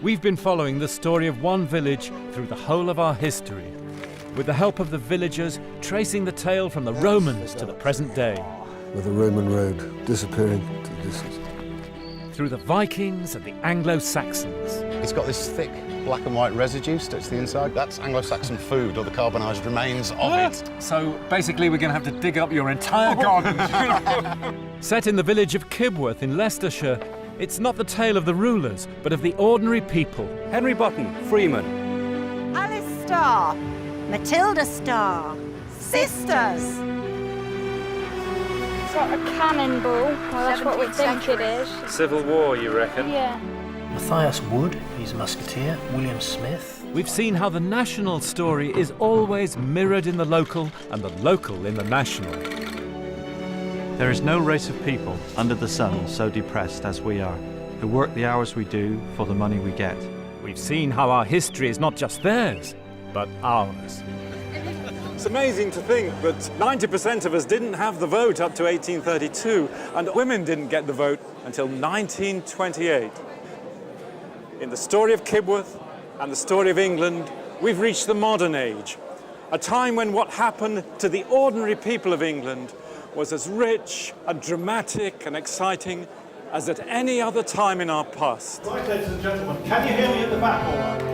We've been following the story of one village through the whole of our history, with the help of the villagers tracing the tale from the Romans to the present day. With the Roman road disappearing to the distance. Through the Vikings and the Anglo-Saxons. It's got this thick black and white residue stuck to the inside. That's Anglo-Saxon food, or the carbonised remains of it. So basically we're going to have to dig up your entire garden. Set in the village of Kibworth in Leicestershire, it's not the tale of the rulers, but of the ordinary people. Henry Button, Freeman. Alice Starr. Matilda Starr. Sisters. It's like a cannonball. Well, that's what we think it is. Civil War, you reckon? Yeah. Matthias Wood, he's a musketeer. William Smith. We've seen how the national story is always mirrored in the local and the local in the national. There is no race of people under the sun so depressed as we are, who work the hours we do for the money we get. We've seen how our history is not just theirs, but ours. It's amazing to think that 90% of us didn't have the vote up to 1832, and women didn't get the vote until 1928. In the story of Kibworth and the story of England, we've reached the modern age, a time when what happened to the ordinary people of England was as rich and dramatic and exciting as at any other time in our past. Right, ladies and gentlemen, can you hear me at the back all right?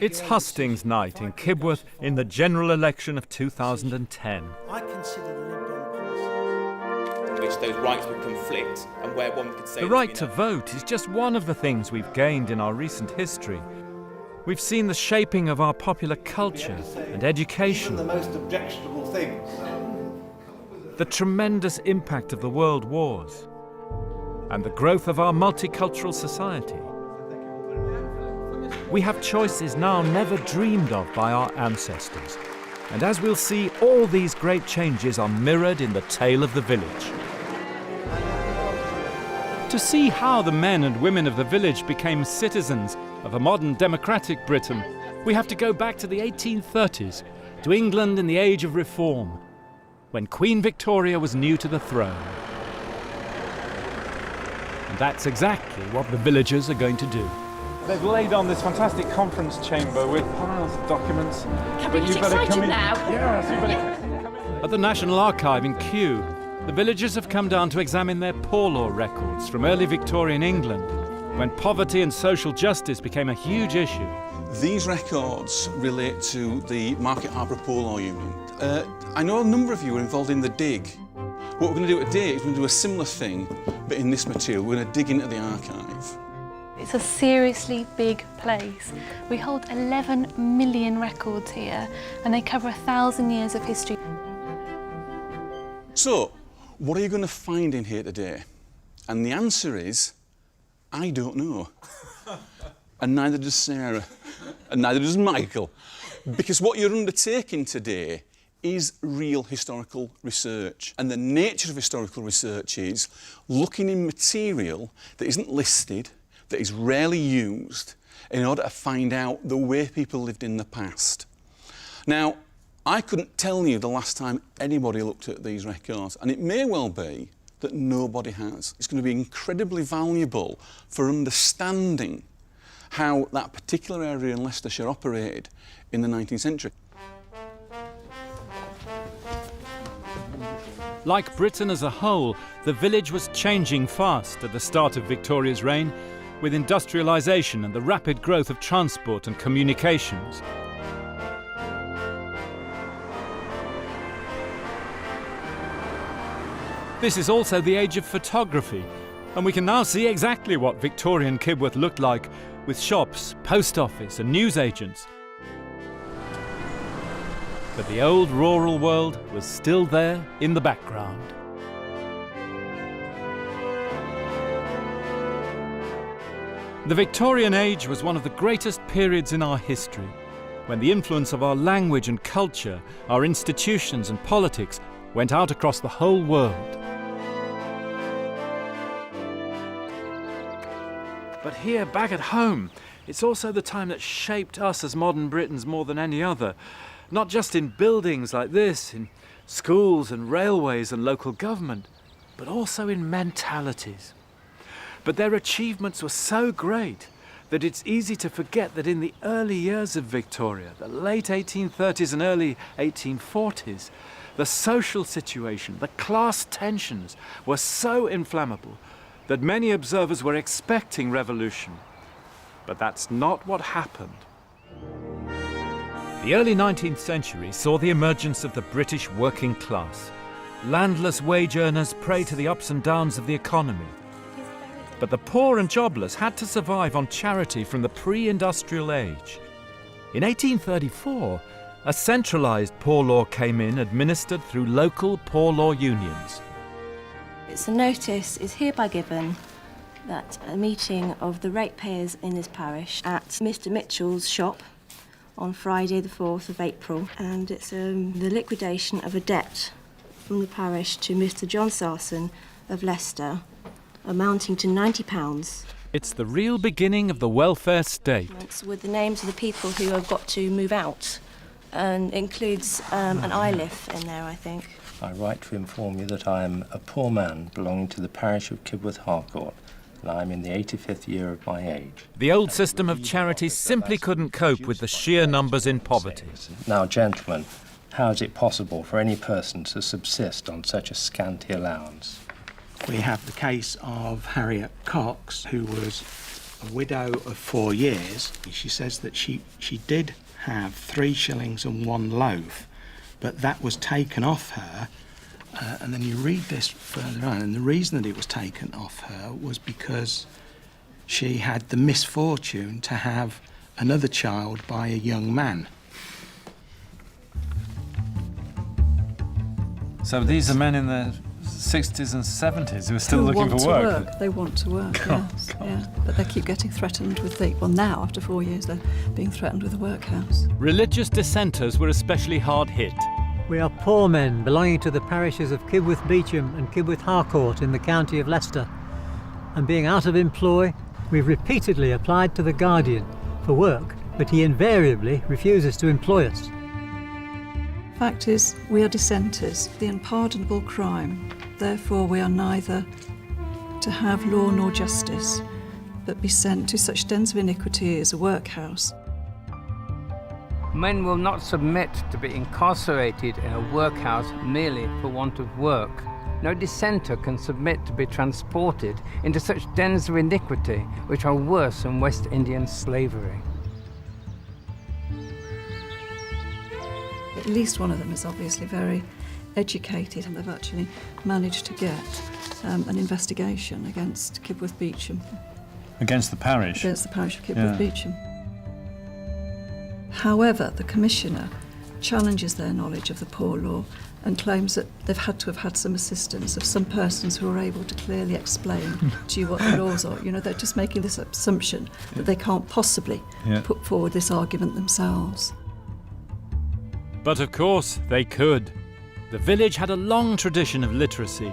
It's hustings night in Kibworth in the general election of 2010. I consider the Lib Dem policy. Which those rights would conflict, and where one could say... The right to vote is just one of the things we've gained in our recent history. We've seen the shaping of our popular culture and education, The most objectionable things. the tremendous impact of the world wars, and the growth of our multicultural society. We have choices now never dreamed of by our ancestors. And as we'll see, all these great changes are mirrored in the tale of the village. To see how the men and women of the village became citizens of a modern democratic Britain, we have to go back to the 1830s, to England in the age of reform, when Queen Victoria was new to the throne. And that's exactly what the villagers are going to do. They've laid on this fantastic conference chamber with piles of documents. But you better come in now. Yes, you better come in. At the National Archive in Kew, the villagers have come down to examine their poor law records from early Victorian England, when poverty and social justice became a huge issue. These records relate to the Market Harborough Poor Law Union. I know a number of you are involved in the dig. What we're going to do today is we're going to do a similar thing, but in this material. We're going to dig into the archive. It's a seriously big place. We hold 11 million records here, and they cover 1,000 years of history. So, what are you going to find in here today? And the answer is, I don't know. And neither does Sarah. And neither does Michael. Because what you're undertaking today is real historical research. And the nature of historical research is looking in material that isn't listed, that is rarely used, in order to find out the way people lived in the past. Now, I couldn't tell you the last time anybody looked at these records, and it may well be that nobody has. It's going to be incredibly valuable for understanding how that particular area in Leicestershire operated in the 19th century. Like Britain as a whole, the village was changing fast at the start of Victoria's reign, with industrialisation and the rapid growth of transport and communications. This is also the age of photography, and we can now see exactly what Victorian Kibworth looked like with shops, post office and newsagents. But the old rural world was still there in the background. The Victorian age was one of the greatest periods in our history, when the influence of our language and culture, our institutions and politics went out across the whole world. But here, back at home, it's also the time that shaped us as modern Britons more than any other. Not just in buildings like this, in schools and railways and local government, but also in mentalities. But their achievements were so great that it's easy to forget that in the early years of Victoria, the late 1830s and early 1840s, the social situation, the class tensions were so inflammable that many observers were expecting revolution. But that's not what happened. The early 19th century saw the emergence of the British working class. Landless wage earners prey to the ups and downs of the economy. But the poor and jobless had to survive on charity from the pre-industrial age. In 1834, a centralised poor law came in, administered through local poor law unions. It's a notice is hereby given that a meeting of the ratepayers in this parish at Mr. Mitchell's shop on Friday the 4th of April, and it's the liquidation of a debt from the parish to Mr. John Sarson of Leicester, amounting to £90. It's the real beginning of the welfare state. With the names of the people who have got to move out, and includes an ILIF in there, I think. I write to inform you that I am a poor man belonging to the parish of Kibworth Harcourt, and I am in the 85th year of my age. The old system of charity simply couldn't cope with the sheer numbers in poverty. Now, gentlemen, how is it possible for any person to subsist on such a scanty allowance? We have the case of Harriet Cox, who was a widow of 4 years. She says that she did have 3 shillings and 1 loaf, but that was taken off her. And then you read this further on, and the reason that it was taken off her was because she had the misfortune to have another child by a young man. So these are men in their 60s and 70s who are still looking for work. They want to work, yes. Yeah. But they keep getting threatened with now, after 4 years, they're being threatened with a workhouse. Religious dissenters were especially hard hit. We are poor men belonging to the parishes of Kibworth Beecham and Kibworth Harcourt in the county of Leicester. And being out of employ, we've repeatedly applied to the Guardian for work, but he invariably refuses to employ us. Fact is, we are dissenters, the unpardonable crime. Therefore, we are neither to have law nor justice, but be sent to such dens of iniquity as a workhouse. Men will not submit to be incarcerated in a workhouse merely for want of work. No dissenter can submit to be transported into such dens of iniquity which are worse than West Indian slavery. At least one of them is obviously very educated, and they've actually managed to get an investigation against Kibworth Beecham. Against the parish? Against the parish of Kibworth Beecham. However, the Commissioner challenges their knowledge of the poor law and claims that they've had to have had some assistance of some persons who are able to clearly explain to you what the laws are. You know, they're just making this assumption that they can't possibly put forward this argument themselves. But of course they could. The village had a long tradition of literacy.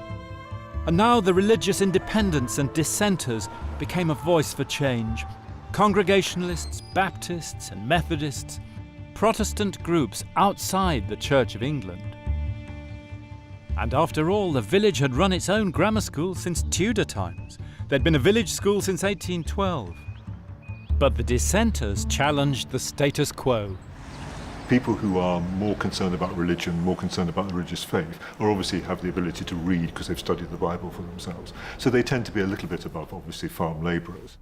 And now the religious independents and dissenters became a voice for change. Congregationalists, Baptists and Methodists, Protestant groups outside the Church of England. And after all, the village had run its own grammar school since Tudor times. There'd been a village school since 1812. But the dissenters challenged the status quo. People who are more concerned about religion, more concerned about religious faith, or obviously have the ability to read because they've studied the Bible for themselves. So they tend to be a little bit above, obviously, farm labourers.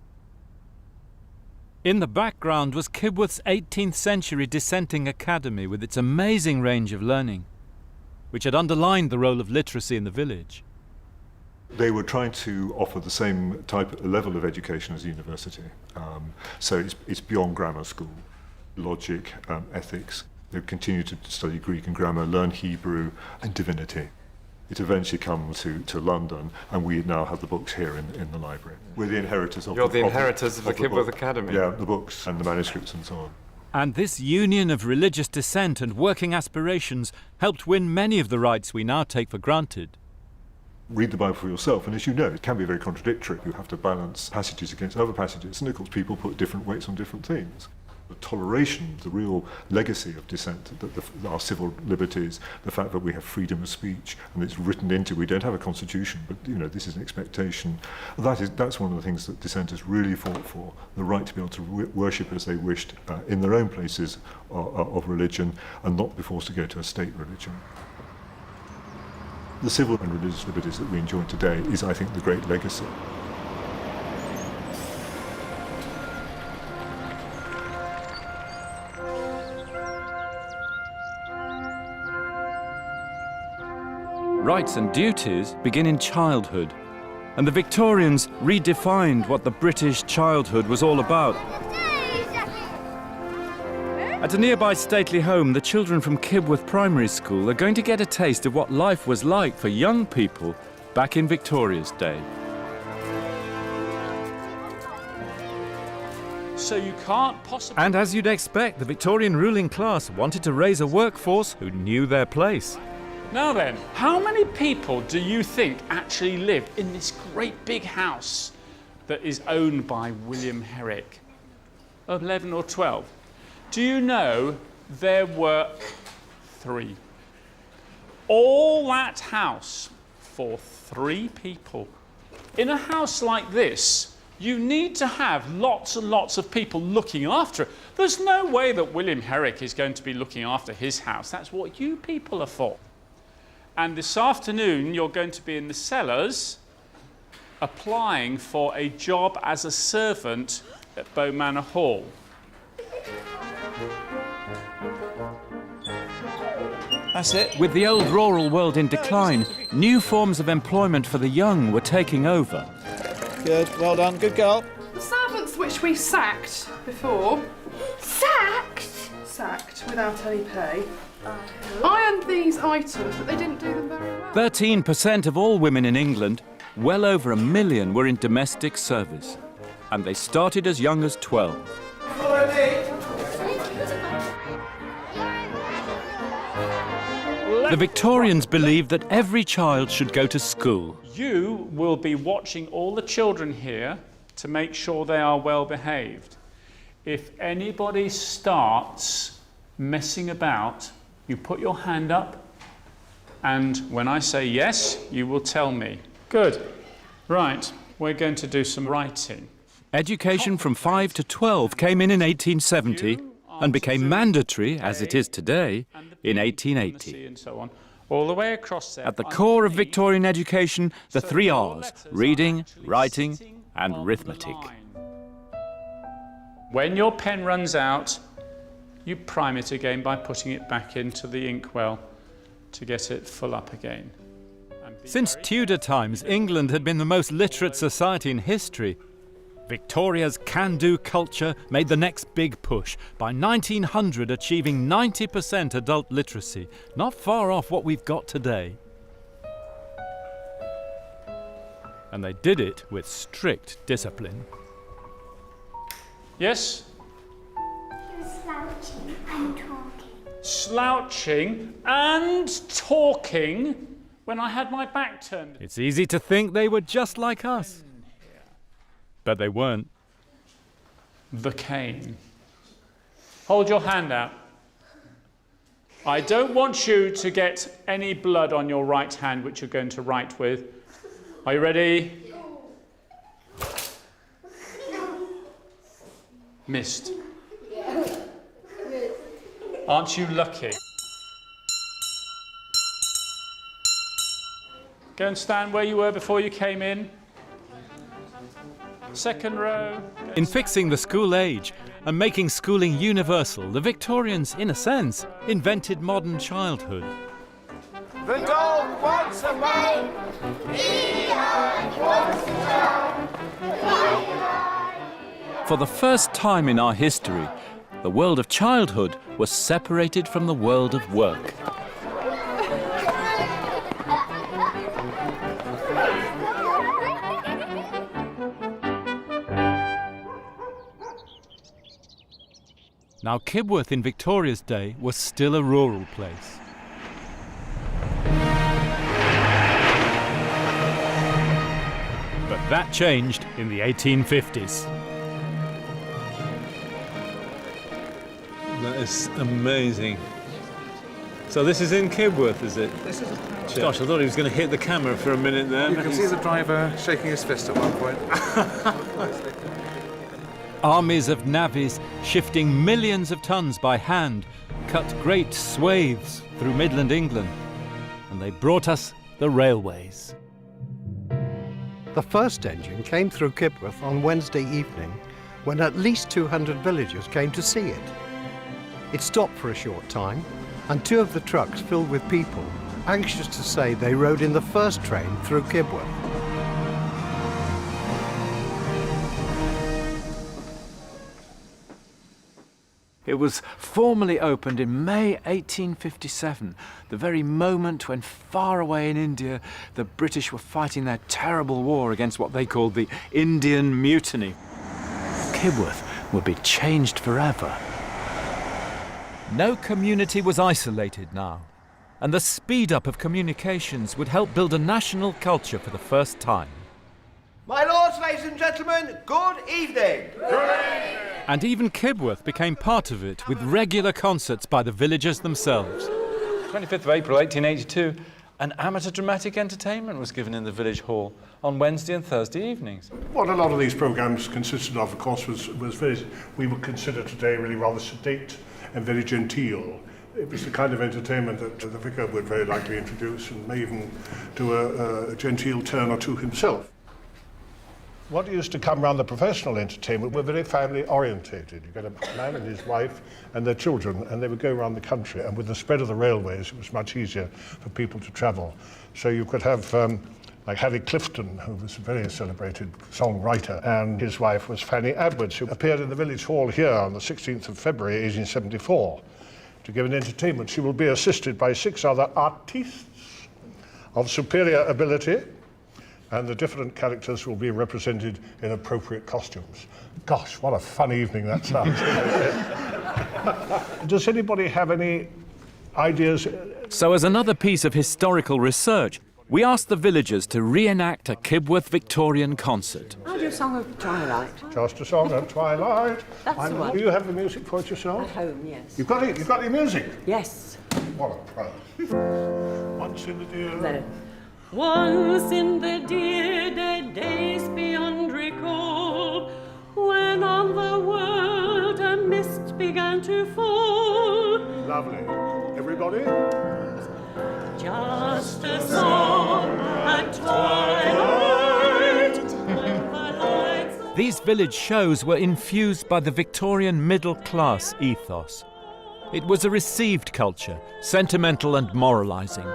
In the background was Kibworth's 18th century dissenting academy with its amazing range of learning, which had underlined the role of literacy in the village. They were trying to offer the same level of education as a university. So it's beyond grammar school, logic, ethics. They continue to study Greek and grammar, learn Hebrew and divinity. It eventually comes to London, and we now have the books here in the library. We're the inheritors of You're the inheritors of the Kibworth Academy. Yeah, the books and the manuscripts and so on. And this union of religious dissent and working aspirations helped win many of the rights we now take for granted. Read the Bible for yourself, and as you know, it can be very contradictory. You have to balance passages against other passages, and of course people put different weights on different things. The toleration, the real legacy of dissent, our civil liberties, the fact that we have freedom of speech, and it's written into, we don't have a constitution, but you know, this is an expectation. That's one of the things that dissenters really fought for, the right to be able to worship as they wished in their own places of religion, and not be forced to go to a state religion. The civil and religious liberties that we enjoy today is, I think, the great legacy. Rights and duties begin in childhood, and the Victorians redefined what the British childhood was all about. At a nearby stately home, the children from Kibworth Primary School are going to get a taste of what life was like for young people back in Victoria's day. So you can't possibly... And as you'd expect, the Victorian ruling class wanted to raise a workforce who knew their place. Now then, how many people do you think actually lived in this great big house that is owned by William Herrick? 11 or 12? Do you know there were 3? All that house for 3 people. In a house like this, you need to have lots and lots of people looking after it. There's no way that William Herrick is going to be looking after his house. That's what you people are for. And this afternoon, you're going to be in the cellars applying for a job as a servant at Bow Manor Hall. That's it. With the old rural world in decline, new forms of employment for the young were taking over. Good, well done, good girl. The servants which we sacked before... Sacked? Sacked, without any pay. Ironed these items, but they didn't do them very well. 13% of all women in England, well over 1 million, were in domestic service. And they started as young as 12. Follow me. The Victorians believed that every child should go to school. You will be watching all the children here to make sure they are well behaved. If anybody starts messing about, you put your hand up, and when I say yes, you will tell me. Good. Right, we're going to do some writing. Education from 5 to 12 came in 1870 and became mandatory, as it is today, in 1880. And so on, all the way across there. At the core of Victorian education, the 3 R's: reading, writing, and arithmetic. When your pen runs out, you prime it again by putting it back into the inkwell to get it full up again. Since Tudor times, England had been the most literate society in history. Victoria's can-do culture made the next big push, by 1900 achieving 90% adult literacy, not far off what we've got today. And they did it with strict discipline. Yes? Slouching and talking. Slouching and talking when I had my back turned. It's easy to think they were just like us. But they weren't. The cane. Hold your hand out. I don't want you to get any blood on your right hand, which you're going to write with. Are you ready? Missed. Aren't you lucky? Go and stand where you were before you came in. Second row. In fixing the school age and making schooling universal, the Victorians, in a sense, invented modern childhood. The dog wants a bone. For the first time in our history, the world of childhood was separated from the world of work. Now, Kibworth in Victoria's day was still a rural place. But that changed in the 1850s. That is amazing. So this is in Kibworth, is it? This is Gosh, I thought he was going to hit the camera for a minute there. You can see the driver shaking his fist at one point. Armies of navvies shifting millions of tons by hand cut great swathes through Midland England, and they brought us the railways. The first engine came through Kibworth on Wednesday evening when at least 200 villagers came to see it. It stopped for a short time, and two of the trucks filled with people, anxious to say they rode in the first train through Kibworth. It was formally opened in May 1857, the very moment when far away in India the British were fighting their terrible war against what they called the Indian Mutiny. Kibworth would be changed forever. No community was isolated now, and the speed up of communications would help build a national culture for the first time. My lords, ladies and gentlemen, good evening. And even Kibworth became part of it with regular concerts by the villagers themselves. 25th of April 1882, an amateur dramatic entertainment was given in the village hall on Wednesday and Thursday evenings. What a lot of these programmes consisted of course, was very, we would consider today really rather sedate and very genteel. It was the kind of entertainment that the vicar would very likely introduce and may even do a genteel turn or two himself. What used to come around the professional entertainment were very family orientated. You get a man and his wife and their children, and they would go around the country. And with the spread of the railways, it was much easier for people to travel. So you could have like Harry Clifton, who was a very celebrated songwriter, and his wife was Fanny Edwards, who appeared in the village hall here on the 16th of February 1874 to give an entertainment. She will be assisted by 6 other artistes of superior ability, and the different characters will be represented in appropriate costumes. Gosh, what a fun evening that sounds. Does anybody have any ideas? So as another piece of historical research, we asked the villagers to reenact a Kibworth Victorian concert. I'll do a song of Twilight. Just a song of Twilight. That's the one. Do you have the music for it yourself? At home, yes. You've got it? You've got your music? Yes. What a pro. Once in the dear... No. Once in the dear dead days beyond recall, when on the world a mist began to fall. Lovely. Everybody? Just a song at twilight. These village shows were infused by the Victorian middle class ethos. It was a received culture, sentimental and moralising.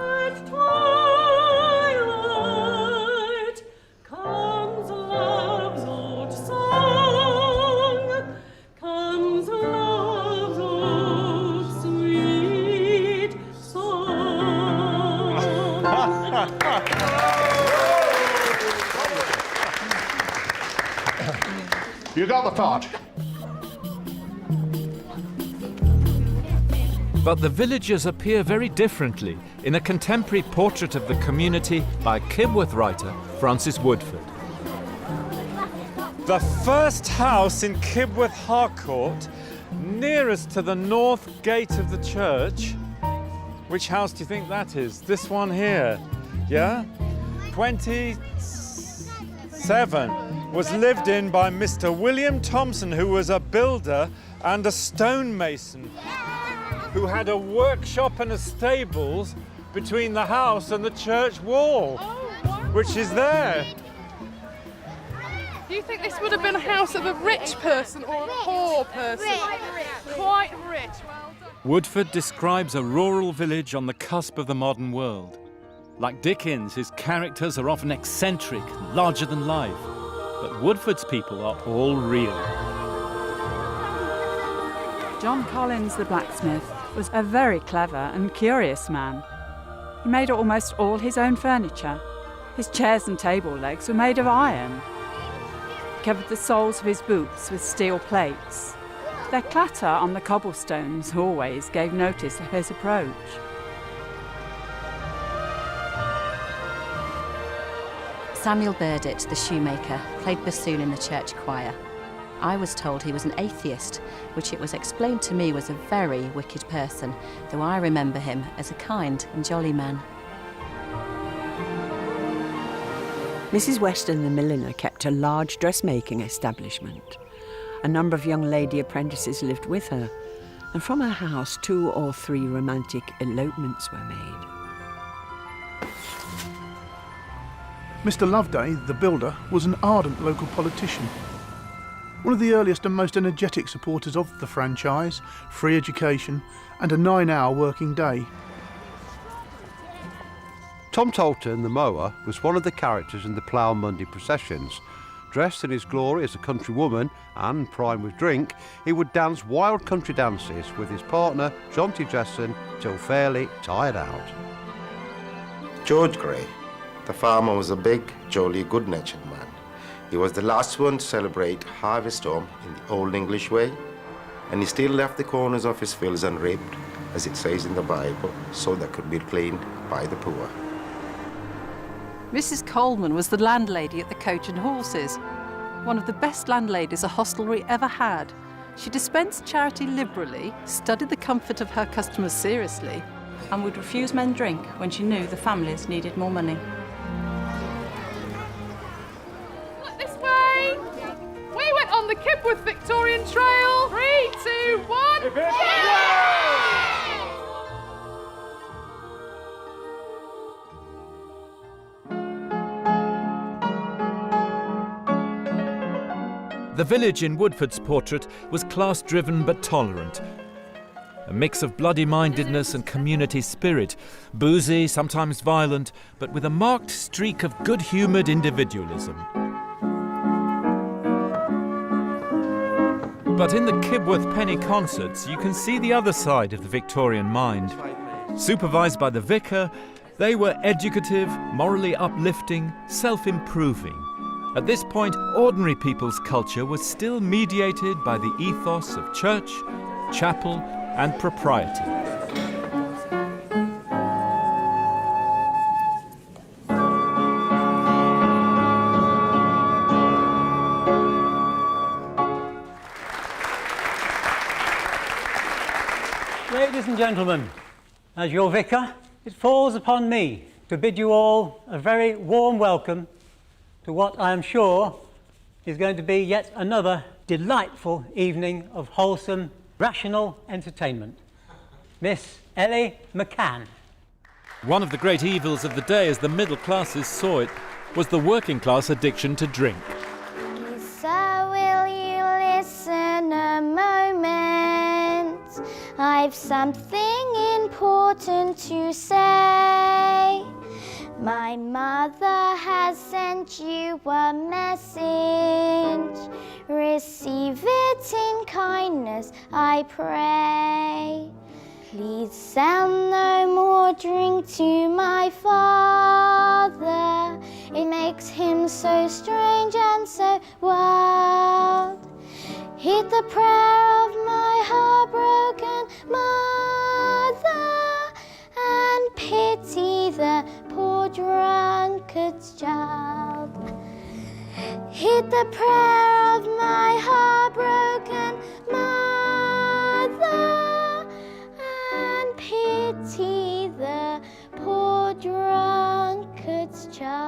You got the part. But the villagers appear very differently in a contemporary portrait of the community by Kibworth writer Francis Woodford. The first house in Kibworth Harcourt, nearest to the north gate of the church. Which house do you think that is? This one here, yeah? 27 was lived in by Mr. William Thompson, who was a builder and a stonemason, who had a workshop and a stables between the house and the church wall, which is there. Do you think this would have been a house of a rich person or a poor person? Quite rich. Well done. Woodford describes a rural village on the cusp of the modern world. Like Dickens, his characters are often eccentric and larger than life. But Woodford's people are all real. John Collins, the blacksmith, was a very clever and curious man. He made almost all his own furniture. His chairs and table legs were made of iron. He covered the soles of his boots with steel plates. Their clatter on the cobblestones always gave notice of his approach. Samuel Burdett, the shoemaker, played bassoon in the church choir. I was told he was an atheist, which it was explained to me was a very wicked person, though I remember him as a kind and jolly man. Mrs. Weston, the milliner, kept a large dressmaking establishment. A number of young lady apprentices lived with her, and from her house 2 or 3 romantic elopements were made. Mr. Loveday, the builder, was an ardent local politician. One of the earliest and most energetic supporters of the franchise, free education, and a 9-hour working day. Tom Tolton, the mower, was one of the characters in the Plough Monday processions. Dressed in his glory as a countrywoman and primed with drink, he would dance wild country dances with his partner, John T. Jesson, till fairly tired out. George Gray, the farmer, was a big, jolly, good-natured man. He was the last one to celebrate harvest home in the old English way, and he still left the corners of his fields unribbed, as it says in the Bible, so they could be cleaned by the poor. Mrs. Coleman was the landlady at the Coach and Horses, one of the best landladies a hostelry ever had. She dispensed charity liberally, studied the comfort of her customers seriously, and would refuse men drink when she knew the families needed more money. Look this way! We went on the Kibworth Victorian Trail. 3, 2, 1. The village in Woodford's portrait was class-driven but tolerant. A mix of bloody-mindedness and community spirit, boozy, sometimes violent, but with a marked streak of good-humoured individualism. But in the Kibworth penny concerts, you can see the other side of the Victorian mind. Supervised by the vicar, they were educative, morally uplifting, self-improving. At this point, ordinary people's culture was still mediated by the ethos of church, chapel, and propriety. Ladies and gentlemen, as your vicar, it falls upon me to bid you all a very warm welcome to what I am sure is going to be yet another delightful evening of wholesome, rational entertainment. Miss Ellie McCann. One of the great evils of the day, as the middle classes saw it, was the working class addiction to drink. So will you listen a moment? I've something important to say. My mother has sent you a message. Receive it in kindness, I pray. Please sell no more drink to my father. It makes him so strange and so wild. Heed the prayer of my heartbroken mother, and pity the poor drunkard's child. Heed the prayer of my heartbroken mother, and pity the poor drunkard's child.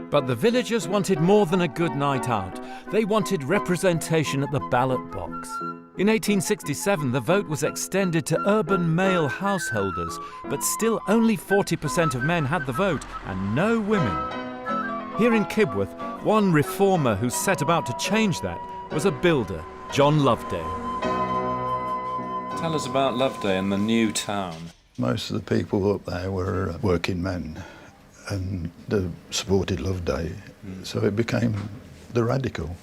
But the villagers wanted more than a good night out. They wanted representation at the ballot box. In 1867, the vote was extended to urban male householders, but still only 40% of men had the vote, and no women. Here in Kibworth, one reformer who set about to change that was a builder, John Loveday. Tell us about Loveday and the new town. Most of the people up there were working men, and they supported Loveday, so it became the radical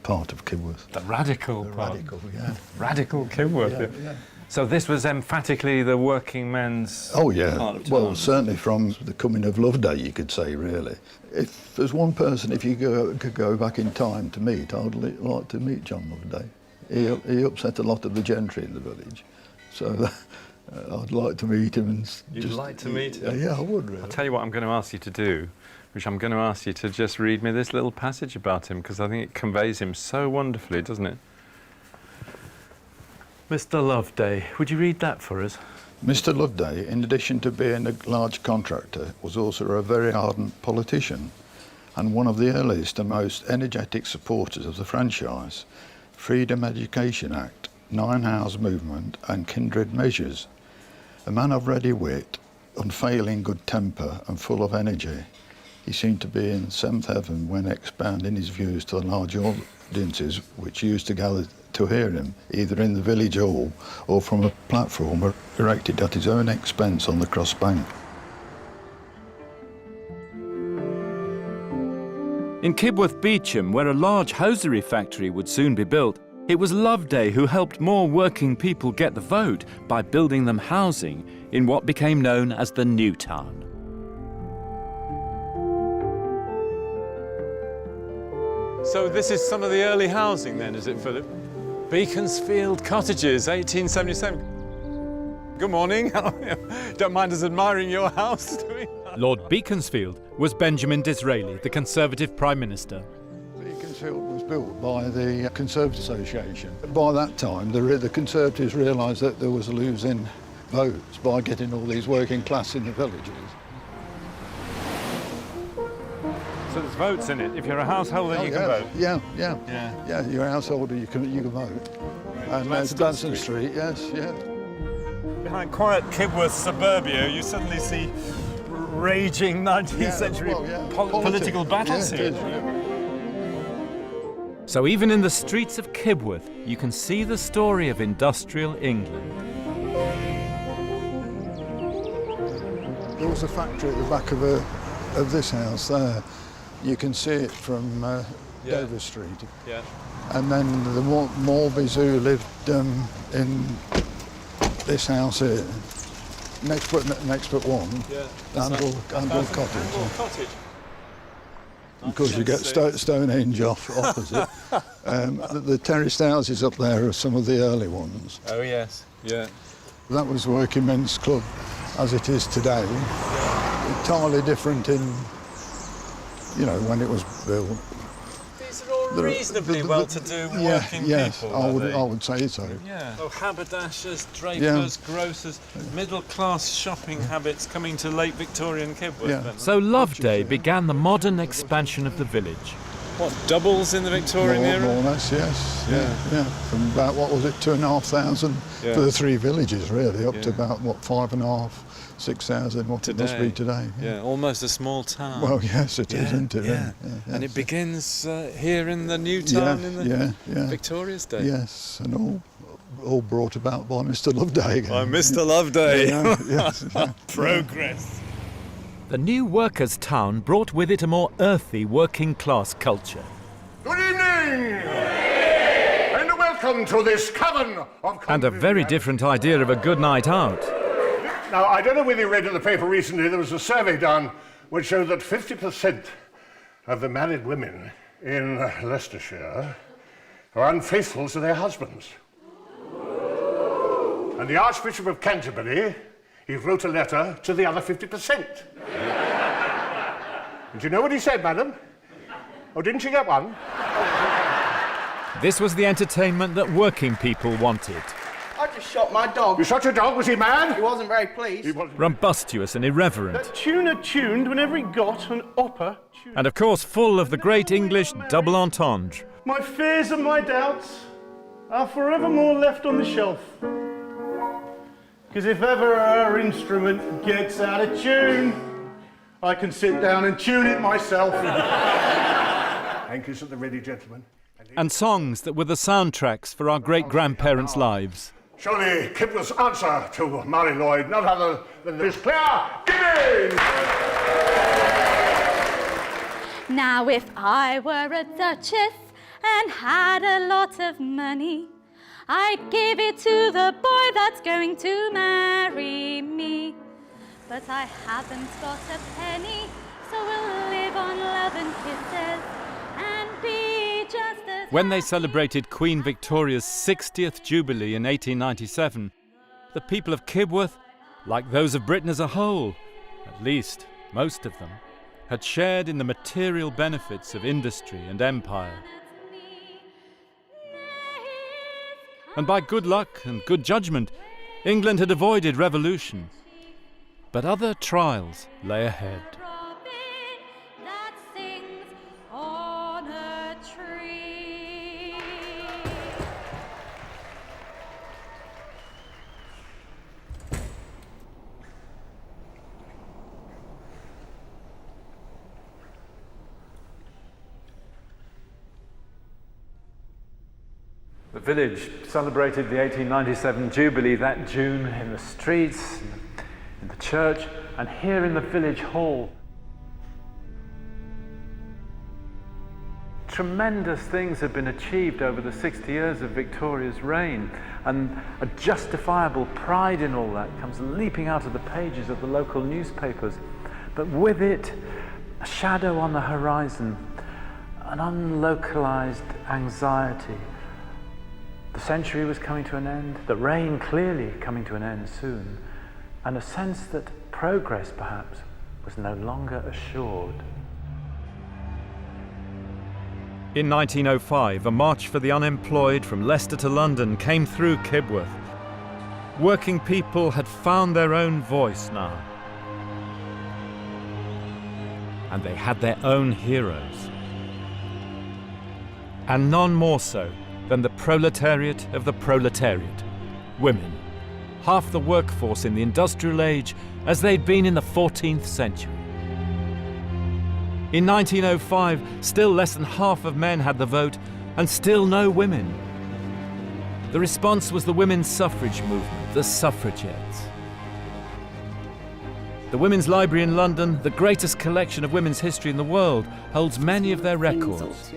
part of Kibworth. The radical part? Radical, yeah. Radical Kibworth. Yeah. So this was emphatically the working men's Oh yeah, part of town. well certainly from the coming of Loveday you could say really. If there's one person, if you could go back in time to meet, I'd like to meet John Loveday. He upset a lot of the gentry in the village, so I'd like to meet him. And You'd like to meet him? Yeah, I would really. I'll tell you what I'm going to ask you to do, which I'm going to ask you to just read me this little passage about him, because I think it conveys him so wonderfully, doesn't it? Mr. Loveday, would you read that for us? Mr. Loveday, in addition to being a large contractor, was also a very ardent politician and one of the earliest and most energetic supporters of the franchise, Freedom Education Act, 9 Hours Movement and kindred measures. A man of ready wit, unfailing good temper and full of energy, he seemed to be in seventh heaven when expounding his views to the large audiences which used to gather to hear him, either in the village hall or from a platform erected at his own expense on the cross bank. In Kibworth Beecham, where a large hosiery factory would soon be built, it was Loveday who helped more working people get the vote by building them housing in what became known as the New Town. So this is some of the early housing then, is it, Philip? Beaconsfield Cottages, 1877. Good morning. Don't mind us admiring your house, do we? Lord Beaconsfield was Benjamin Disraeli, the Conservative Prime Minister. Beaconsfield was built by the Conservative Association. By that time, the Conservatives realised that there was losing votes by getting all these working class in the villages. So there's votes in it. If you're a householder, you can vote. Yeah, you're a householder, you can vote. And there's Gladstone Street, yes. Behind quiet Kibworth suburbia, you suddenly see raging 19th century political battles here. So even in the streets of Kibworth, you can see the story of industrial England. There was a factory at the back of this house there. You can see it from Dover Street. Yeah. And then the Morbys who lived in this house here, next but one, Andal Cottage. Cottage. Of course, you get Stonehenge opposite. The terraced houses up there are some of the early ones. Oh yes, yeah. That was Working Men's Club as it is today. Entirely different in, when it was built. These are all reasonably well-to-do working people. I would say so. Yeah. Oh, haberdashers, drapers, grocers, middle-class shopping habits coming to late Victorian Kibworth. Then. So Loveday began the modern expansion of the village. What, doubles in the Victorian era? More or less, yes. Yeah. From about, 2,500 for the 3 villages, really, up to about, 5,500, 6,000, what it must be today. Yeah, almost a small town. Well, yes, it is, isn't it? Yeah. And it begins here in the new town in the Victoria's day. Yes, and all brought about by Mr. Loveday again. By Mr. Loveday. Yes. Progress. The new workers' town brought with it a more earthy working-class culture. Good evening! And welcome to this cavern of... And a very different idea of a good night out. Now, I don't know whether you read in the paper recently, there was a survey done which showed that 50% of the married women in Leicestershire are unfaithful to their husbands. And the Archbishop of Canterbury, he wrote a letter to the other 50%. And do you know what he said, madam? Oh, didn't you get one? This was the entertainment that working people wanted. I just shot my dog. You shot your dog? Was he mad? He wasn't very pleased. Rumbustious and irreverent. That tuner tuned whenever he got an opportunity. And of course full of the great English double entendre. My fears and my doubts are forevermore left on the shelf. Because if ever our instrument gets out of tune, I can sit down and tune it myself. Anchors at the ready, gentlemen. and songs that were the soundtracks for our great-grandparents' lives. Surely Kibworth's answer to Mary Lloyd, none other than this clear giving! Now if I were a duchess and had a lot of money, I'd give it to the boy that's going to marry me. But I haven't got a penny, so we'll live on love and kisses and be just as... When they celebrated Queen Victoria's 60th Jubilee in 1897, the people of Kibworth, like those of Britain as a whole, at least most of them, had shared in the material benefits of industry and empire. And by good luck and good judgment, England had avoided revolution. But other trials lay ahead. The village celebrated the 1897 Jubilee that June in the streets, in the church, and here in the village hall. Tremendous things have been achieved over the 60 years of Victoria's reign, and a justifiable pride in all that comes leaping out of the pages of the local newspapers. But with it, a shadow on the horizon, an unlocalized anxiety. The century was coming to an end, the reign clearly coming to an end soon, and a sense that progress, perhaps, was no longer assured. In 1905, a march for the unemployed from Leicester to London came through Kibworth. Working people had found their own voice now. And they had their own heroes. And none more so than the proletariat of the proletariat, women, half the workforce in the industrial age as they'd been in the 14th century. In 1905, still less than half of men had the vote, and still no women. The response was the women's suffrage movement, the suffragettes. The Women's Library in London, the greatest collection of women's history in the world, holds many of their records.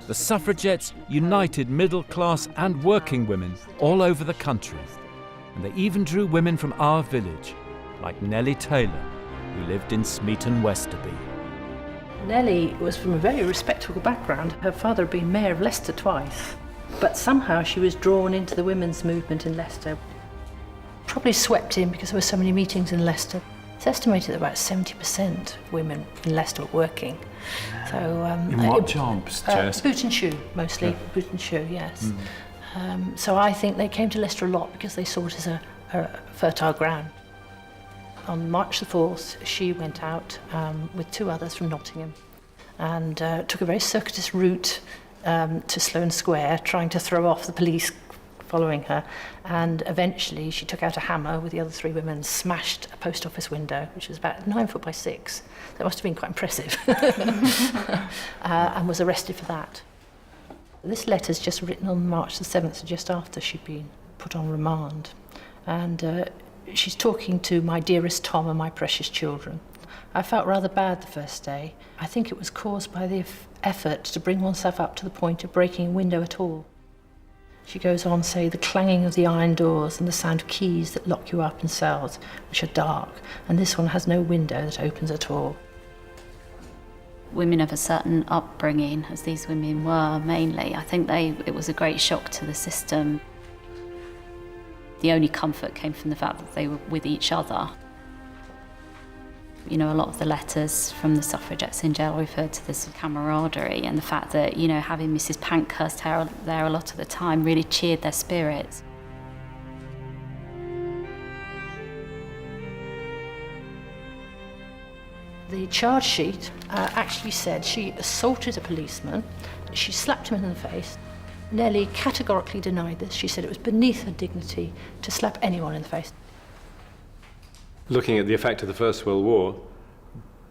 The suffragettes united middle-class and working women all over the country. And they even drew women from our village, like Nellie Taylor, who lived in Smeaton, Westerby. Nellie was from a very respectable background. Her father had been mayor of Leicester twice, but somehow she was drawn into the women's movement in Leicester. Probably swept in because there were so many meetings in Leicester. It's estimated that about 70% of women in Leicester were working. So, in what jobs, Jess? Boot and shoe, mostly. Boot and shoe, yes. So I think they came to Leicester a lot because they saw it as a fertile ground. On March the 4th, she went out with two others from Nottingham and took a very circuitous route to Sloane Square, trying to throw off the police following her, and eventually she took out a hammer with the other three women, smashed a post office window, which was about 9 foot by 6. That must have been quite impressive, and was arrested for that. This letter's just written on March the 7th, just after she'd been put on remand, and she's talking to my dearest Tom and my precious children. I felt rather bad the first day. I think it was caused by the effort to bring oneself up to the point of breaking a window at all. She goes on to say the clanging of the iron doors and the sound of keys that lock you up in cells, which are dark, and this one has no window that opens at all. Women of a certain upbringing, as these women were mainly, I think it was a great shock to the system. The only comfort came from the fact that they were with each other. You know, a lot of the letters from the suffragettes in jail referred to this camaraderie, and the fact that, you know, having Mrs. Pankhurst there a lot of the time really cheered their spirits. The charge sheet actually said she assaulted a policeman, she slapped him in the face. Nellie categorically denied this. She said it was beneath her dignity to slap anyone in the face. Looking at the effect of the First World War,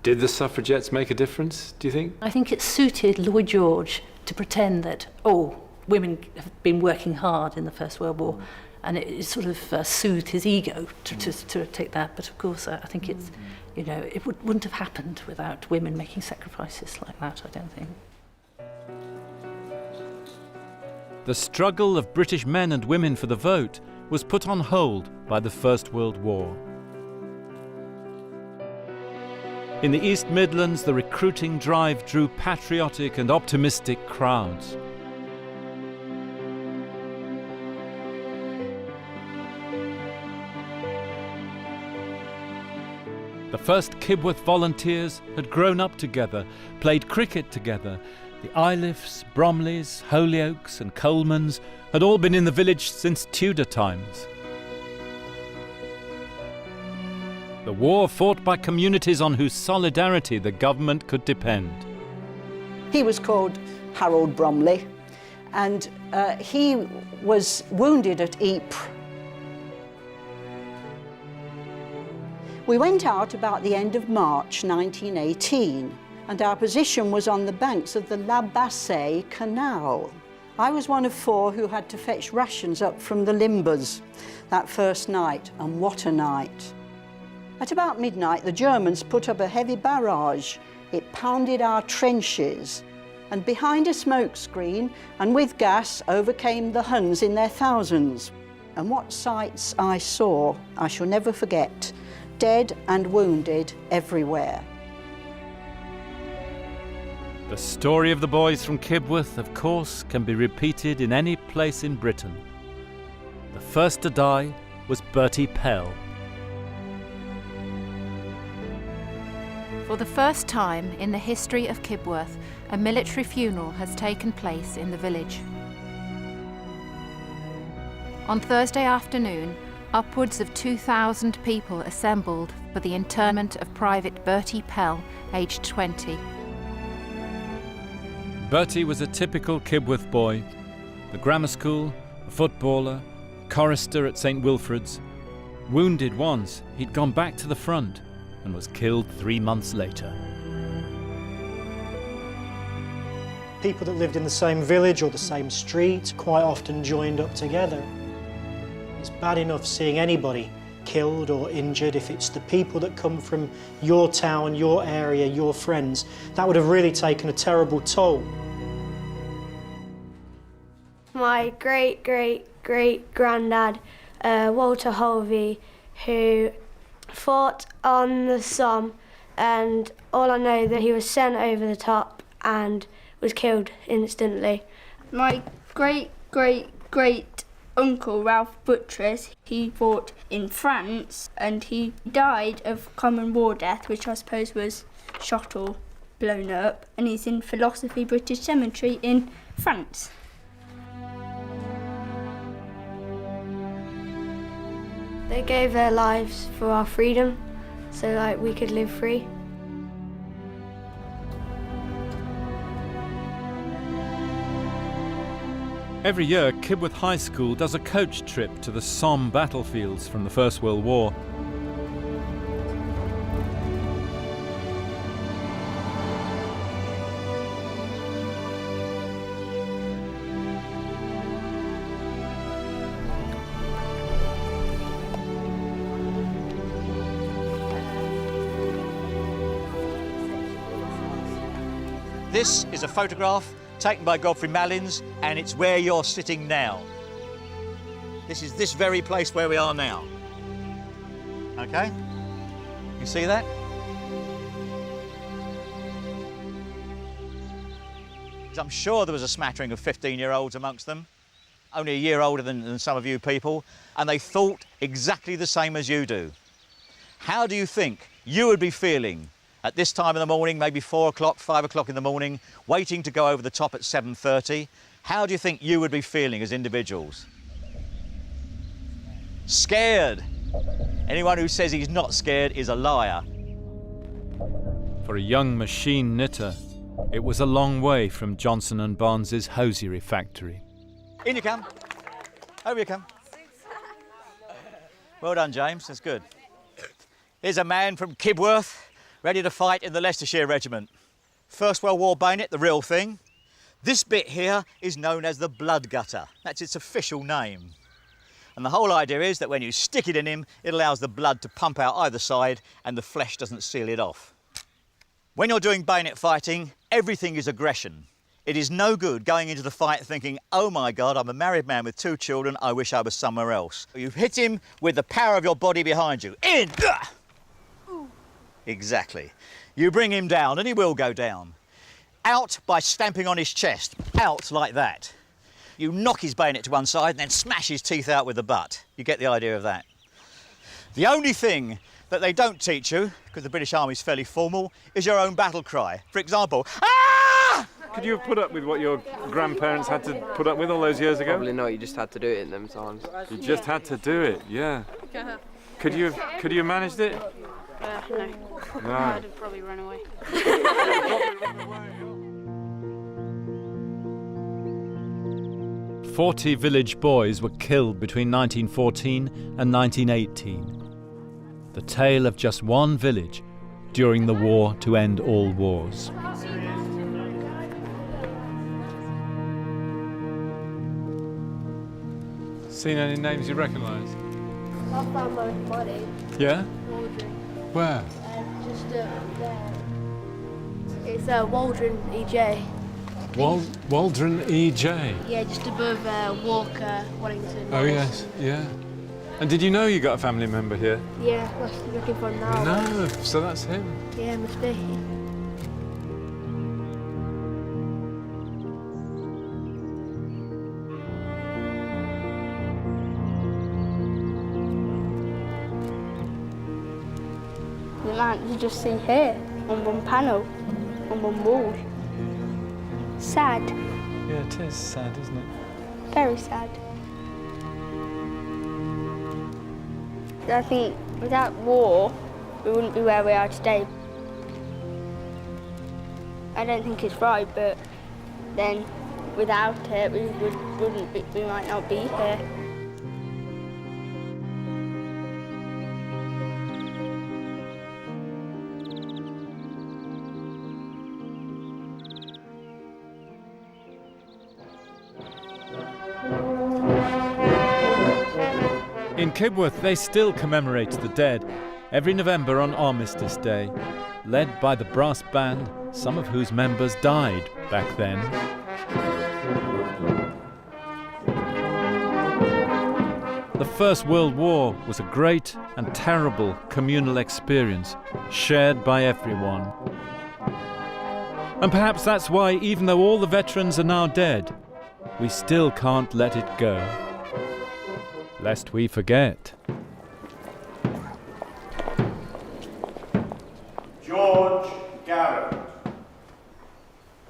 Did the suffragettes make a difference, do you think? I think it suited Lloyd George to pretend that, women have been working hard in the First World War, and it sort of soothed his ego to take that. But of course, I think it's, it wouldn't have happened without women making sacrifices like that, I don't think. The struggle of British men and women for the vote was put on hold by the First World War. In the East Midlands, the recruiting drive drew patriotic and optimistic crowds. The first Kibworth volunteers had grown up together, played cricket together. The Iliffs, Bromleys, Holyoakes and Colemans had all been in the village since Tudor times. The war fought by communities on whose solidarity the government could depend. He was called Harold Bromley, and he was wounded at Ypres. We went out about the end of March 1918, and our position was on the banks of the La Bassée Canal. I was one of 4 who had to fetch rations up from the Limbers that first night, and what a night. At about midnight, the Germans put up a heavy barrage. It pounded our trenches, and behind a smoke screen and with gas overcame the Huns in their thousands. And what sights I saw, I shall never forget. Dead and wounded everywhere. The story of the boys from Kibworth, of course, can be repeated in any place in Britain. The first to die was Bertie Pell. For the first time in the history of Kibworth, a military funeral has taken place in the village. On Thursday afternoon, upwards of 2,000 people assembled for the interment of Private Bertie Pell, aged 20. Bertie was a typical Kibworth boy. The grammar school, a footballer, chorister at St Wilfrid's. Wounded once, he'd gone back to the front and was killed 3 months later. People that lived in the same village or the same street quite often joined up together. It's bad enough seeing anybody killed or injured. If it's the people that come from your town, your area, your friends, that would have really taken a terrible toll. My great-great-great-granddad, Walter Holvey, who fought on the Somme, and all I know that he was sent over the top and was killed instantly. My great-great-great uncle Ralph Buttress, he fought in France and he died of common war death, which I suppose was shot or blown up, and he's in Philosophy British Cemetery in France. They gave their lives for our freedom, so we could live free. Every year, Kibworth High School does a coach trip to the Somme battlefields from the First World War. This is a photograph taken by Godfrey Malins, and it's where you're sitting now. This is this very place where we are now. Okay? You see that? I'm sure there was a smattering of 15-year-olds amongst them, only a year older than some of you people, and they thought exactly the same as you do. How do you think you would be feeling at this time of the morning, maybe 4 o'clock, 5 o'clock in the morning, waiting to go over the top at 7:30? How do you think you would be feeling as individuals? Scared. Anyone who says he's not scared is a liar. For a young machine knitter, it was a long way from Johnson & Barnes's hosiery factory. In you come. Over you come. Well done, James. That's good. Here's a man from Kibworth ready to fight in the Leicestershire Regiment. First World War bayonet, the real thing. This bit here is known as the blood gutter. That's its official name. And the whole idea is that when you stick it in him, it allows the blood to pump out either side and the flesh doesn't seal it off. When you're doing bayonet fighting, everything is aggression. It is no good going into the fight thinking, oh my God, I'm a married man with 2 children, I wish I was somewhere else. You hit him with the power of your body behind you. In! Exactly. You bring him down and he will go down. Out by stamping on his chest. Out like that. You knock his bayonet to one side and then smash his teeth out with the butt. You get the idea of that. The only thing that they don't teach you, because the British Army's fairly formal, is your own battle cry. For example, ah! Could you have put up with what your grandparents had to put up with all those years ago? Probably not, you just had to do it in them times. You just had to do it, yeah. Could you have managed it? No. No. I'd have probably run away. 40 village boys were killed between 1914 and 1918. The tale of just one village during the war to end all wars. Seen any names you recognise? I found my body. Yeah? Where? Just there. It's Waldron EJ. Waldron EJ? Yeah, just above Walker, Wellington. Oh yes, yeah. And did you know you got a family member here? Yeah, I was looking for him now. No, so that's him. Yeah, must be. The man you just see here, on one panel, on one wall. Sad. Yeah, it is sad, isn't it? Very sad. I think without war, we wouldn't be where we are today. I don't think it's right, but then without it, we might not be here. In Kibworth, they still commemorate the dead every November on Armistice Day, led by the brass band, some of whose members died back then. The First World War was a great and terrible communal experience, shared by everyone. And perhaps that's why, even though all the veterans are now dead, we still can't let it go. Lest we forget. George Garrett,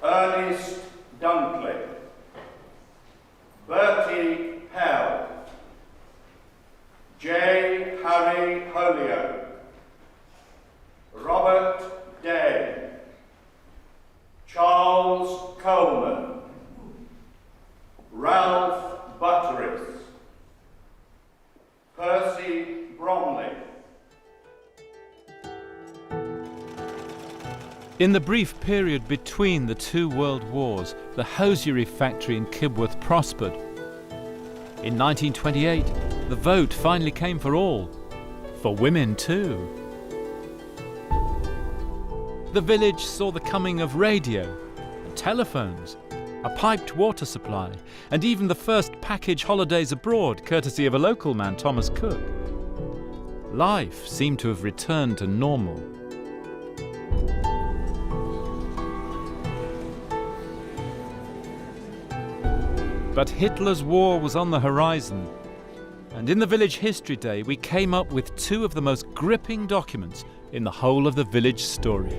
Ernest Dunkley, Bertie Pell, J. Harry Holyoke, Robert Day, Charles Coleman, Ralph Butteris, Percy Bromley. In the brief period between the 2 world wars, the hosiery factory in Kibworth prospered. In 1928, the vote finally came for all, for women too. The village saw the coming of radio, and telephones, a piped water supply, and even the first package holidays abroad, courtesy of a local man, Thomas Cook. Life seemed to have returned to normal. But Hitler's war was on the horizon, and in the Village History Day we came up with 2 of the most gripping documents in the whole of the village story.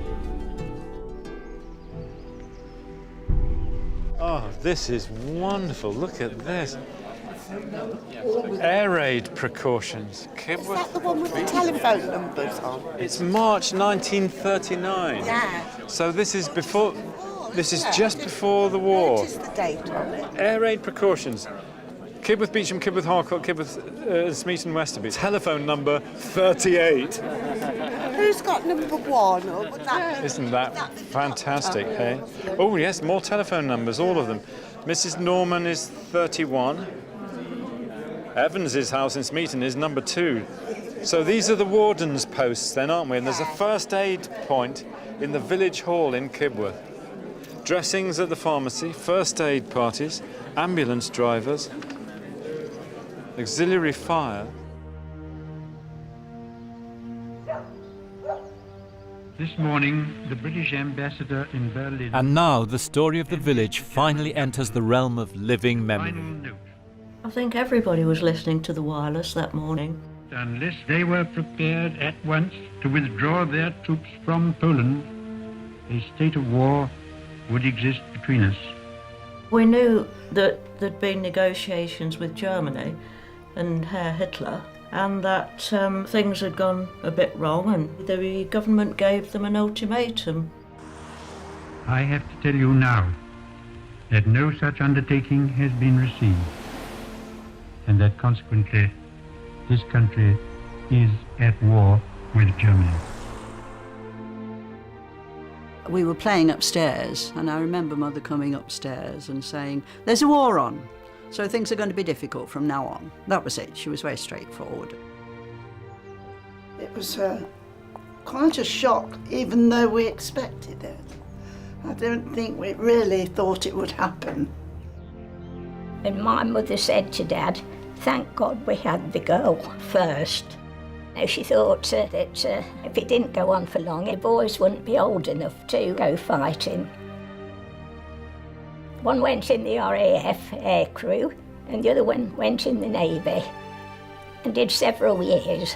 Oh, this is wonderful. Look at this. Air raid precautions. Is that the one with the telephone numbers on? It's March 1939. Yeah. So this is before. This is just before the war. What is the date on it? Air raid precautions. Kibworth, Beecham, Kibworth, Harcourt, Kibworth, Smeaton, Westerby. Telephone number 38. Who's got number 1? Or would that Isn't that fantastic, hey? Oh, yes, more telephone numbers, all of them. Mrs. Norman is 31. Evans's house in Smeaton is number 2. So these are the warden's posts then, aren't we? And there's a first aid point in the village hall in Kibworth. Dressings at the pharmacy, first aid parties, ambulance drivers, auxiliary fire. This morning, the British ambassador in Berlin... And now the story of the village finally enters the realm of living memory. I think everybody was listening to the wireless that morning. Unless they were prepared at once to withdraw their troops from Poland, a state of war would exist between us. We knew that there'd been negotiations with Germany and Herr Hitler, and that things had gone a bit wrong, and the government gave them an ultimatum. I have to tell you now that no such undertaking has been received, and that consequently this country is at war with Germany. We were playing upstairs, and I remember Mother coming upstairs and saying, "There's a war on, so things are going to be difficult from now on." That was it. She was very straightforward. It was quite a shock, even though we expected it. I don't think we really thought it would happen. And my mother said to Dad, "Thank God we had the girl first." Now she thought that if it didn't go on for long, the boys wouldn't be old enough to go fighting. One went in the RAF air crew, and the other one went in the Navy, and did several years.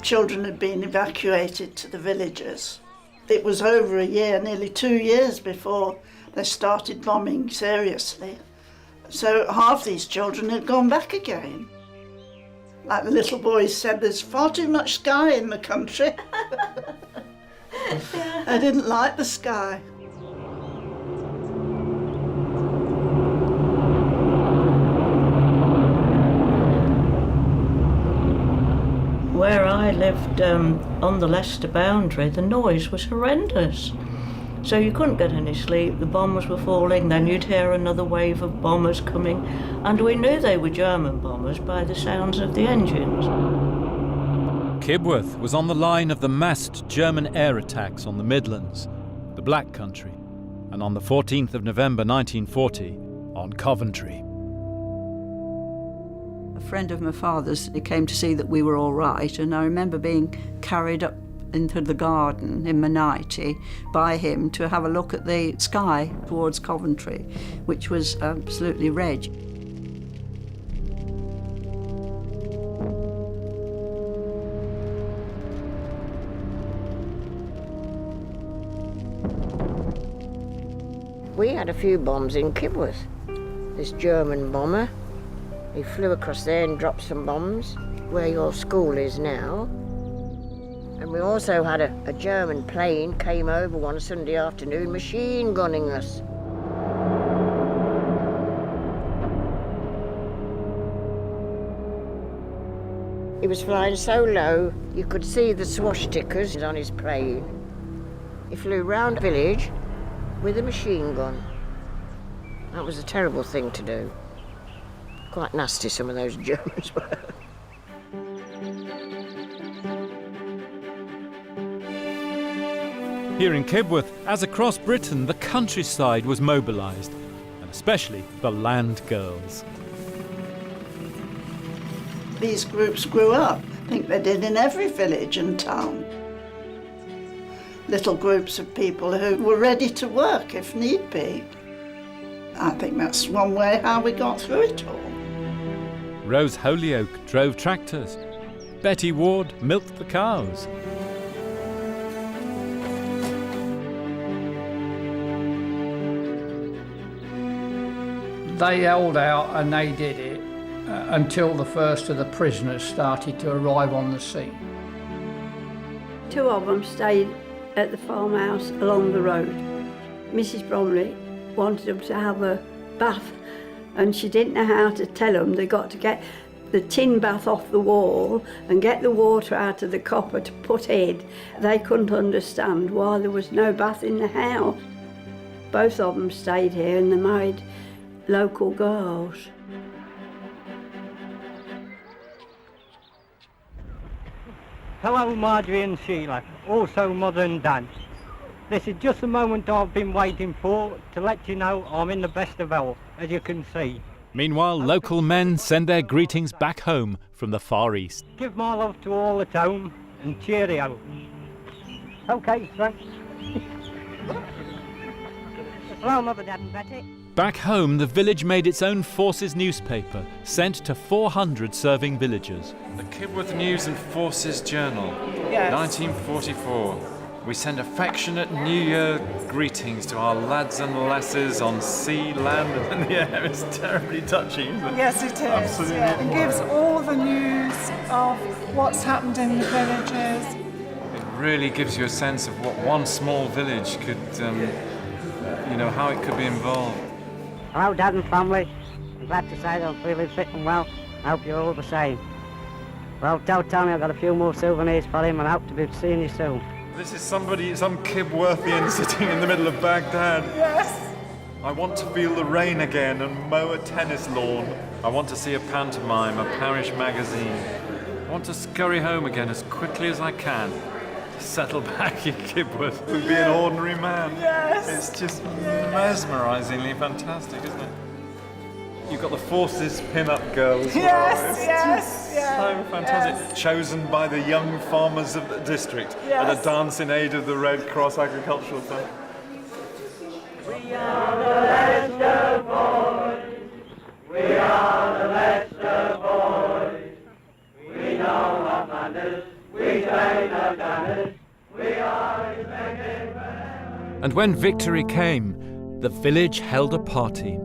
Children had been evacuated to the villages. It was over a year, nearly 2 years before they started bombing seriously. So half these children had gone back again. Like the little boys said, there's far too much sky in the country. I didn't like the sky. Where I lived on the Leicester boundary, the noise was horrendous. So you couldn't get any sleep, the bombs were falling, then you'd hear another wave of bombers coming, and we knew they were German bombers by the sounds of the engines. Kibworth was on the line of the massed German air attacks on the Midlands, the Black Country, and on the 14th of November 1940, on Coventry. A friend of my father's, he came to see that we were all right, and I remember being carried up into the garden in my nightie by him to have a look at the sky towards Coventry, which was absolutely red. We had a few bombs in Kibworth. This German bomber, he flew across there and dropped some bombs where your school is now. And we also had a German plane came over one Sunday afternoon machine gunning us. He was flying so low you could see the swastikas on his plane. He flew round the village with a machine gun. That was a terrible thing to do. Quite nasty, some of those Germans were. Here in Kibworth, as across Britain, the countryside was mobilised, and especially the land girls. These groups grew up. I think they did in every village and town. Little groups of people who were ready to work if need be. I think that's one way how we got through it all. Rose Holyoake drove tractors. Betty Ward milked the cows. They held out and they did it until the first of the prisoners started to arrive on the scene. 2 of them stayed at the farmhouse along the road. Mrs. Bromley wanted them to have a bath and she didn't know how to tell them they got to get the tin bath off the wall and get the water out of the copper to put in. They couldn't understand why there was no bath in the house. Both of them stayed here and they married local girls. Hello, Marjorie and Sheila, also Mother and Dad. This is just the moment I've been waiting for to let you know I'm in the best of health, as you can see. Meanwhile, local men send their greetings back home from the Far East. Give my love to all at home and cheerio. OK, thanks. Hello, Mother, Dad and Betty. Back home, the village made its own Forces newspaper, sent to 400 serving villagers. The Kibworth News and Forces Journal, Yes. 1944. We send affectionate New Year greetings to our lads and lasses on sea, land and in the air. It's terribly touching, isn't it? Yes, it is. Absolutely. Yeah. It gives all the news of what's happened in the villages. It really gives you a sense of what one small village could, how it could be involved. Hello, Dad and family. I'm glad to say that I'm feeling fit and well. I hope you're all the same. Well, tell Tony I've got a few more souvenirs for him and I hope to be seeing you soon. This is some Kibworthian sitting in the middle of Baghdad. Yes. I want to feel the rain again and mow a tennis lawn. I want to see a pantomime, a parish magazine. I want to scurry home again as quickly as I can. To settle back in Kibworth and be an ordinary man. Yes. It's just mesmerisingly fantastic, isn't it? You've got the Forces pin-up girls. Yes, It's yes, yes. so fantastic. Yes. Chosen by the young farmers of the district at Yes. a dance in aid of the Red Cross Agricultural Fund. We are the Leicester boys. We are the Leicester boys. We know what manners. We say no manners. We are expected. And when victory came, the village held a party.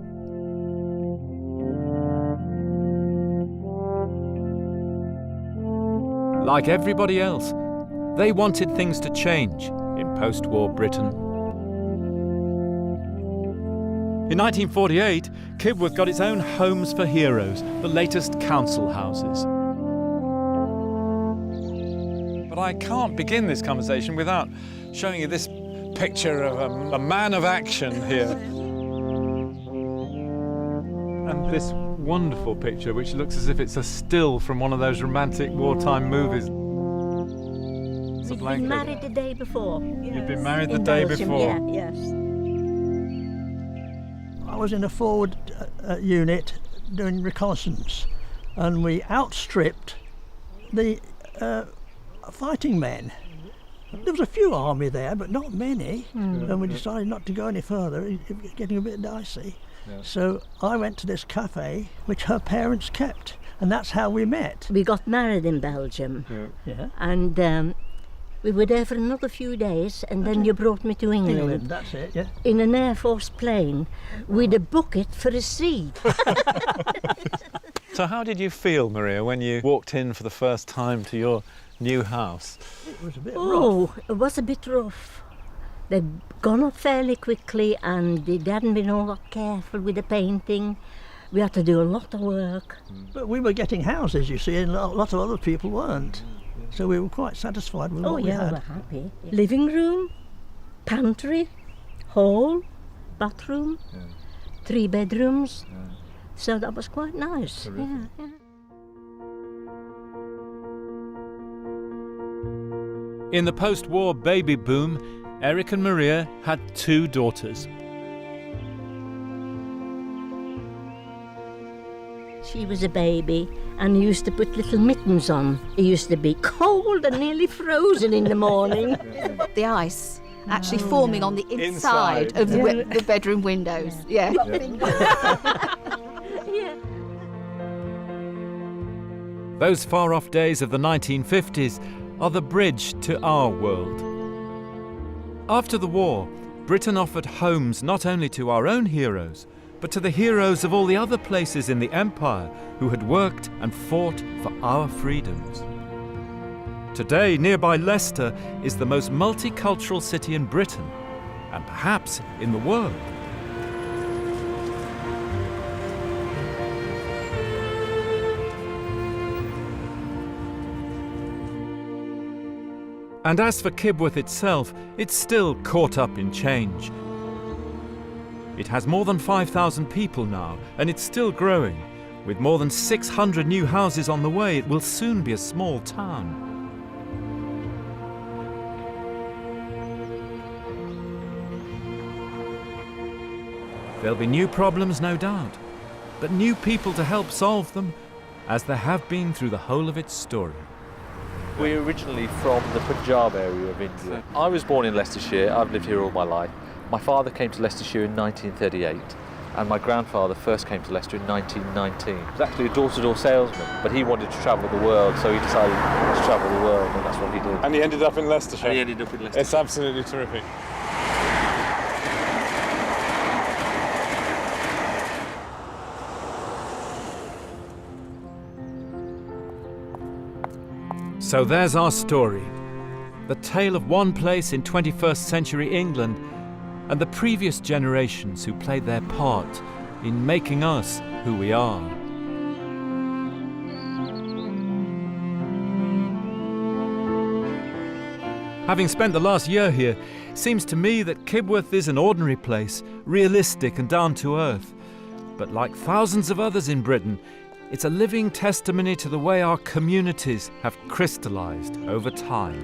Like everybody else, they wanted things to change in post-war Britain. In 1948, Kibworth got its own Homes for Heroes, the latest council houses. But I can't begin this conversation without showing you this picture of a man of action here. And this wonderful picture, which looks as if it's a still from one of those romantic wartime movies. We'd been married the day before. You'd been married the In day Belgium, before? Yeah, yes. I was in a forward unit doing reconnaissance, and we outstripped the fighting men. There was a few army there, but not many, and we decided not to go any further. It was getting a bit dicey. Yeah. So I went to this cafe, which her parents kept, and that's how we met. We got married in Belgium. Yeah. And we were there for another few days, and then you brought me to England. That's it, yeah. In an Air Force plane with a bucket for a seat. So how did you feel, Maria, when you walked in for the first time to your new house? It was a bit rough. It was a bit rough. They'd gone up fairly quickly and they hadn't been all that careful with the painting. We had to do a lot of work. But we were getting houses, you see, and a lot of other people weren't. So we were quite satisfied with what we had. Oh yeah, we were happy. Living room, pantry, hall, bathroom, 3 bedrooms. So that was quite nice. Yeah, yeah. In the post-war baby boom, Eric and Maria had 2 daughters. She was a baby and used to put little mittens on. It used to be cold and nearly frozen in the morning. The ice actually forming on the inside of the bedroom windows. Yeah. Those far-off days of the 1950s are the bridge to our world. After the war, Britain offered homes not only to our own heroes, but to the heroes of all the other places in the empire who had worked and fought for our freedoms. Today, nearby Leicester is the most multicultural city in Britain, and perhaps in the world. And as for Kibworth itself, it's still caught up in change. It has more than 5,000 people now, and it's still growing. With more than 600 new houses on the way, it will soon be a small town. There'll be new problems, no doubt, but new people to help solve them, as there have been through the whole of its story. We're originally from the Punjab area of India. I was born in Leicestershire. I've lived here all my life. My father came to Leicestershire in 1938, and my grandfather first came to Leicester in 1919. He was actually a door-to-door salesman, but he wanted to travel the world, so he decided to travel the world, and that's what he did. And he ended up in Leicestershire. And he ended up in Leicestershire. It's absolutely terrific. So there's our story. The tale of one place in 21st century England and the previous generations who played their part in making us who we are. Having spent the last year here, it seems to me that Kibworth is an ordinary place, realistic and down to earth. But like thousands of others in Britain, it's a living testimony to the way our communities have crystallised over time.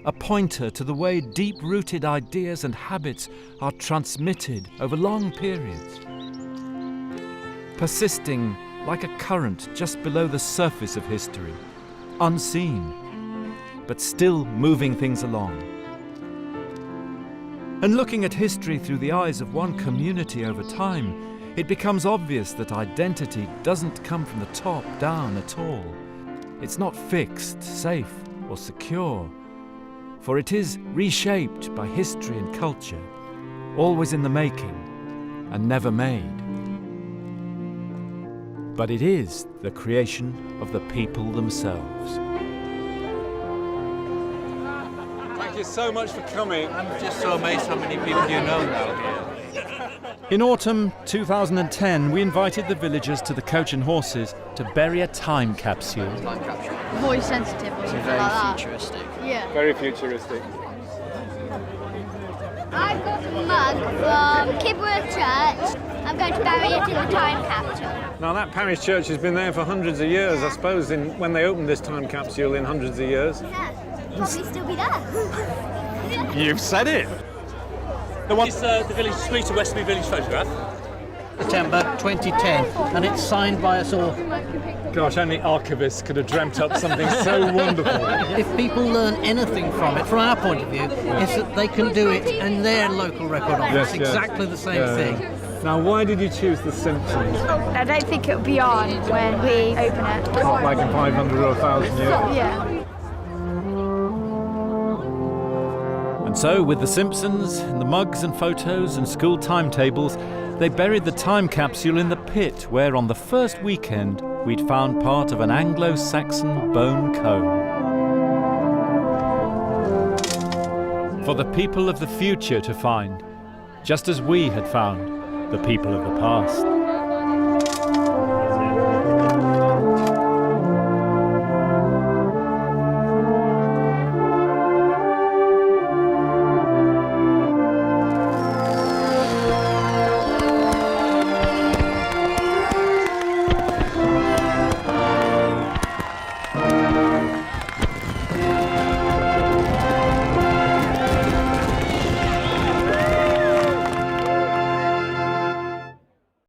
A pointer to the way deep-rooted ideas and habits are transmitted over long periods, persisting like a current just below the surface of history, unseen, but still moving things along. And looking at history through the eyes of one community over time, it becomes obvious that identity doesn't come from the top down at all. It's not fixed, safe, or secure, for it is reshaped by history and culture, always in the making and never made. But it is the creation of the people themselves. Thank you so much for coming. I'm just so amazed how many people you know now here. In autumn 2010, we invited the villagers to the Coach and Horses to bury a time capsule. Voice sensitive or something like that. Futuristic. Yeah. Very futuristic. I've got a mug from Kibworth Church. I'm going to bury it in the time capsule. Now that parish church has been there for hundreds of years, I suppose, when they opened this time capsule in hundreds of years. Yeah, probably still be there. You've said it. It's the village street of Westby Village photograph. September 2010, and it's signed by us all. Gosh, only archivists could have dreamt up something so wonderful. If people learn anything from it, from our point of view, is that they can do it in their local record office. Yes, exactly the same thing. Now, why did you choose The Simpsons? I don't think it'll be on when we open it. Not like in 500 or 1,000 years. Yeah. And so, with The Simpsons, and the mugs and photos and school timetables, they buried the time capsule in the pit where on the first weekend we'd found part of an Anglo-Saxon bone comb. For the people of the future to find, just as we had found the people of the past.